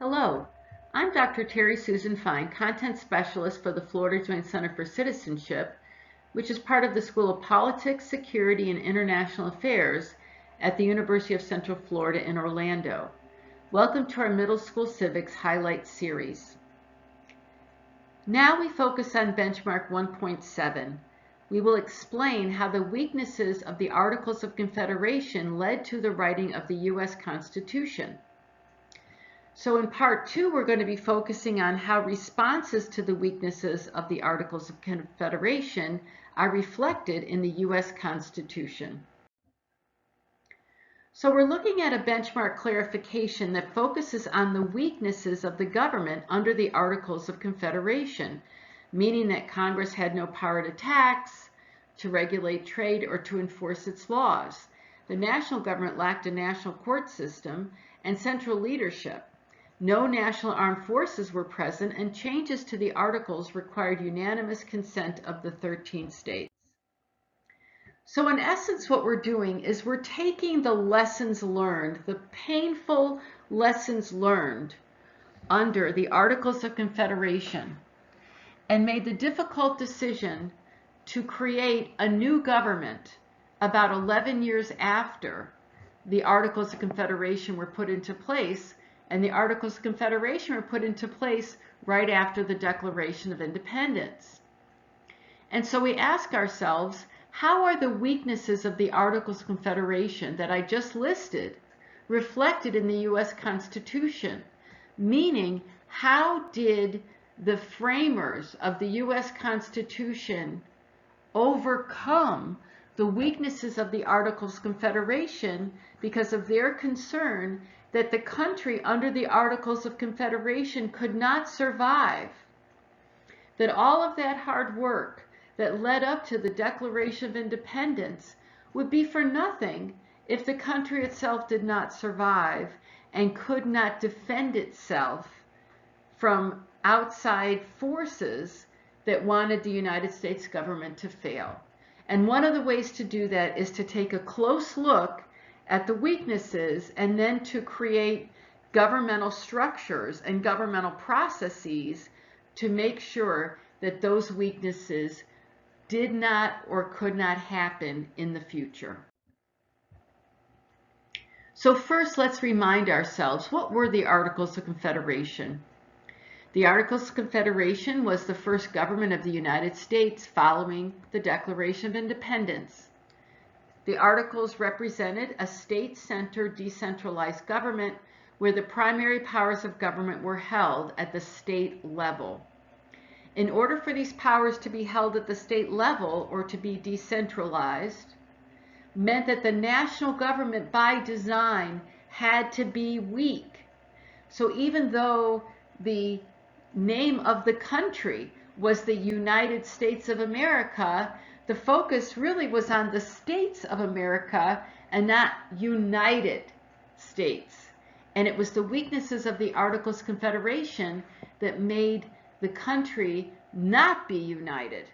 Hello, I'm Dr. Terry Susan Fine, Content Specialist for the Florida Joint Center for Citizenship, which is part of the School of Politics, Security, and International Affairs at the University of Central Florida in Orlando. Welcome to our Middle School Civics Highlight Series. Now we focus on Benchmark 1.7. We will explain how the weaknesses of the Articles of Confederation led to the writing of the U.S. Constitution. So in part 2, we're going to be focusing on how responses to the weaknesses of the Articles of Confederation are reflected in the U.S. Constitution. So we're looking at a benchmark clarification that focuses on the weaknesses of the government under the Articles of Confederation, meaning that Congress had no power to tax, to regulate trade, or to enforce its laws. The national government lacked a national court system and central leadership. No national armed forces were present, and changes to the Articles required unanimous consent of the 13 states. So in essence, what we're doing is we're taking the lessons learned, the painful lessons learned under the Articles of Confederation, and made the difficult decision to create a new government about 11 years after the Articles of Confederation were put into place. And the Articles of Confederation were put into place right after the Declaration of Independence. And so we ask ourselves, how are the weaknesses of the Articles of Confederation that I just listed reflected in the U.S. Constitution? Meaning, how did the framers of the U.S. Constitution overcome the weaknesses of the Articles of Confederation because of their concern that the country under the Articles of Confederation could not survive, that all of that hard work that led up to the Declaration of Independence would be for nothing if the country itself did not survive and could not defend itself from outside forces that wanted the United States government to fail. And one of the ways to do that is to take a close look at the weaknesses and then to create governmental structures and governmental processes to make sure that those weaknesses did not or could not happen in the future. So first, let's remind ourselves, what were the Articles of Confederation? The Articles of Confederation was the first government of the United States following the Declaration of Independence. The Articles represented a state-centered decentralized government where the primary powers of government were held at the state level. In order for these powers to be held at the state level or to be decentralized, meant that the national government by design had to be weak. So even though the name of the country was the United States of America, the focus really was on the states of America and not United States. And it was the weaknesses of the Articles of Confederation that made the country not be united.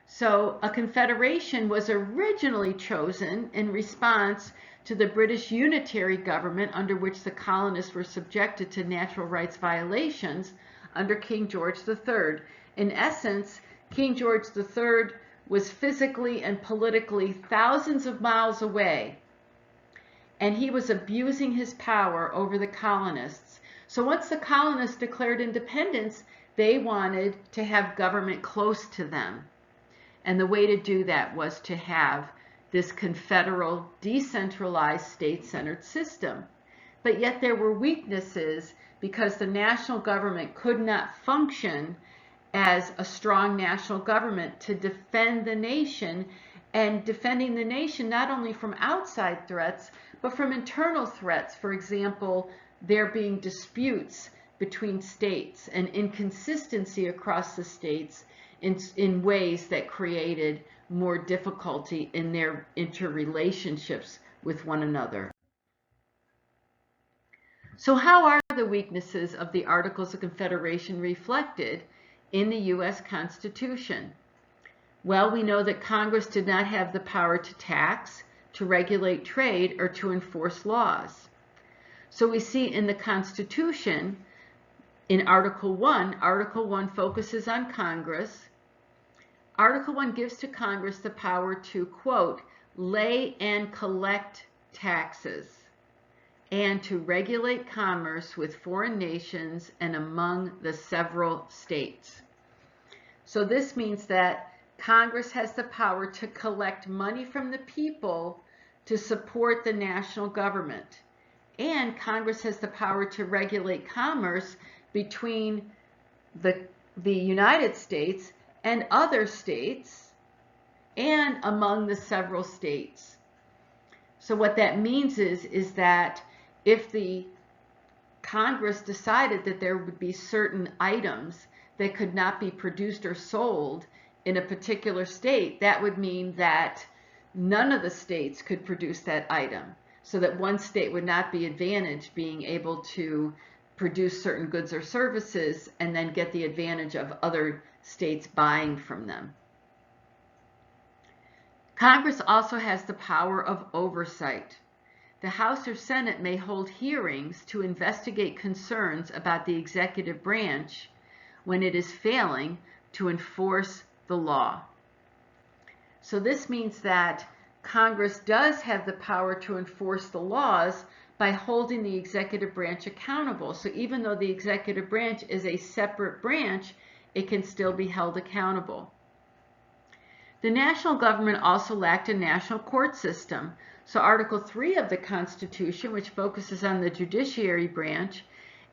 So a confederation was originally chosen in response to the British unitary government under which the colonists were subjected to natural rights violations under King George III. In essence, King George III was physically and politically thousands of miles away, and he was abusing his power over the colonists. So once the colonists declared independence, they wanted to have government close to them. And the way to do that was to have this confederal, decentralized, state-centered system. But yet there were weaknesses because the national government could not function as a strong national government to defend the nation, and defending the nation not only from outside threats, but from internal threats. For example, there being disputes between states and inconsistency across the states in ways that created more difficulty in their interrelationships with one another. So how are the weaknesses of the Articles of Confederation reflected in the U.S. Constitution? Well, we know that Congress did not have the power to tax, to regulate trade, or to enforce laws. So we see in the Constitution, in Article 1 focuses on Congress. Article 1 gives to Congress the power to, quote, lay and collect taxes and to regulate commerce with foreign nations and among the several states. So this means that Congress has the power to collect money from the people to support the national government. And Congress has the power to regulate commerce between the United States and other states and among the several states. So what that means is that if the Congress decided that there would be certain items that could not be produced or sold in a particular state, that would mean that none of the states could produce that item, so that one state would not be advantaged being able to produce certain goods or services and then get the advantage of other states buying from them. Congress also has the power of oversight. The House or Senate may hold hearings to investigate concerns about the executive branch when it is failing to enforce the law. So this means that Congress does have the power to enforce the laws by holding the executive branch accountable. So even though the executive branch is a separate branch, it can still be held accountable. The national government also lacked a national court system. So Article 3 of the Constitution, which focuses on the judiciary branch,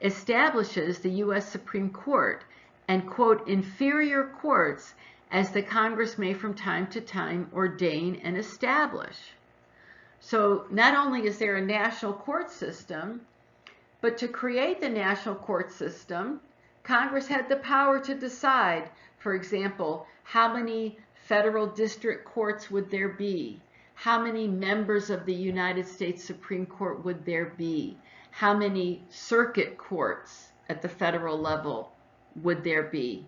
establishes the U.S. Supreme Court and, quote, inferior courts as the Congress may from time to time ordain and establish. So not only is there a national court system, but to create the national court system, Congress had the power to decide, for example, how many federal district courts would there be? How many members of the United States Supreme Court would there be? How many circuit courts at the federal level would there be?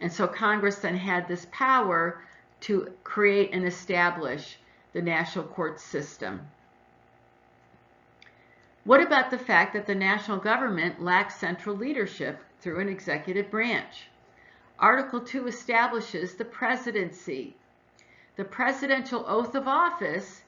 And so Congress then had this power to create and establish the national court system. What about the fact that the national government lacks central leadership through an executive branch? Article 2 establishes the presidency. The presidential oath of office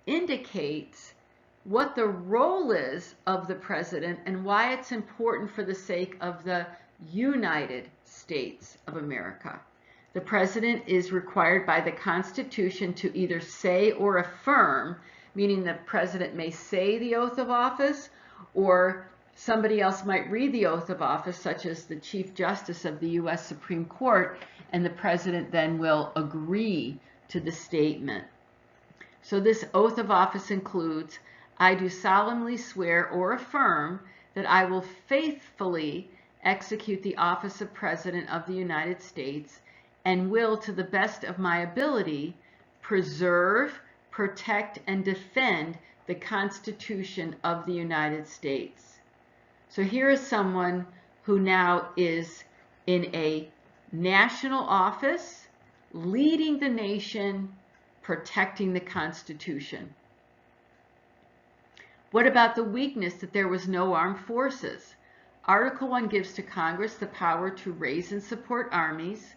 indicates what the role is of the president and why it's important for the sake of the United States of America. The president is required by the Constitution to either say or affirm, meaning the president may say the oath of office, or somebody else might read the oath of office, such as the Chief Justice of the U.S. Supreme Court, and the president then will agree to the statement. So this oath of office includes, I do solemnly swear or affirm that I will faithfully execute the office of President of the United States and will, to the best of my ability, preserve, protect, and defend the Constitution of the United States. So here is someone who now is in a national office, leading the nation, protecting the Constitution. What about the weakness that there was no armed forces? Article 1 gives to Congress the power to raise and support armies,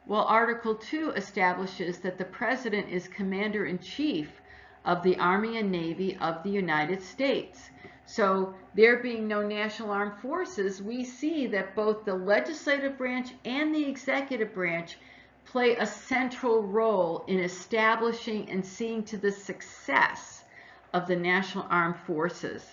while Article 2 establishes that the President is Commander-in-Chief of the Army and Navy of the United States. So there being no national armed forces, we see that both the legislative branch and the executive branch play a central role in establishing and seeing to the success of the national armed forces.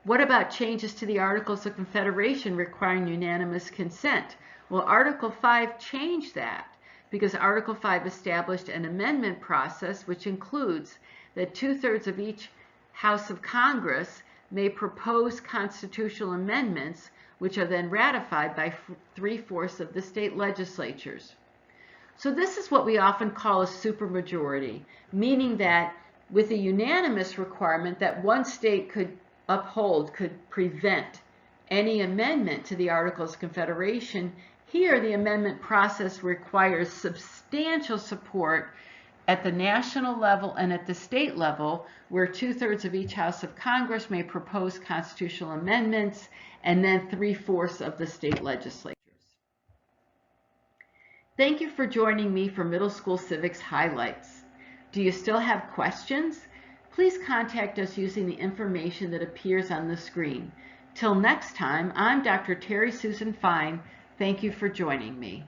What about changes to the Articles of Confederation requiring unanimous consent? Well, Article 5 changed that because Article 5 established an amendment process which includes that 2/3 of each House of Congress may propose constitutional amendments which are then ratified by 3/4 of the state legislatures. So this is what we often call a supermajority, meaning that with a unanimous requirement that one state could uphold, could prevent any amendment to the Articles of Confederation, here the amendment process requires substantial support at the national level and at the state level, where 2/3 of each House of Congress may propose constitutional amendments, and then 3/4 of the state legislatures. Thank you for joining me for Middle School Civics Highlights. Do you still have questions? Please contact us using the information that appears on the screen. Till next time, I'm Dr. Terry Susan Fine. Thank you for joining me.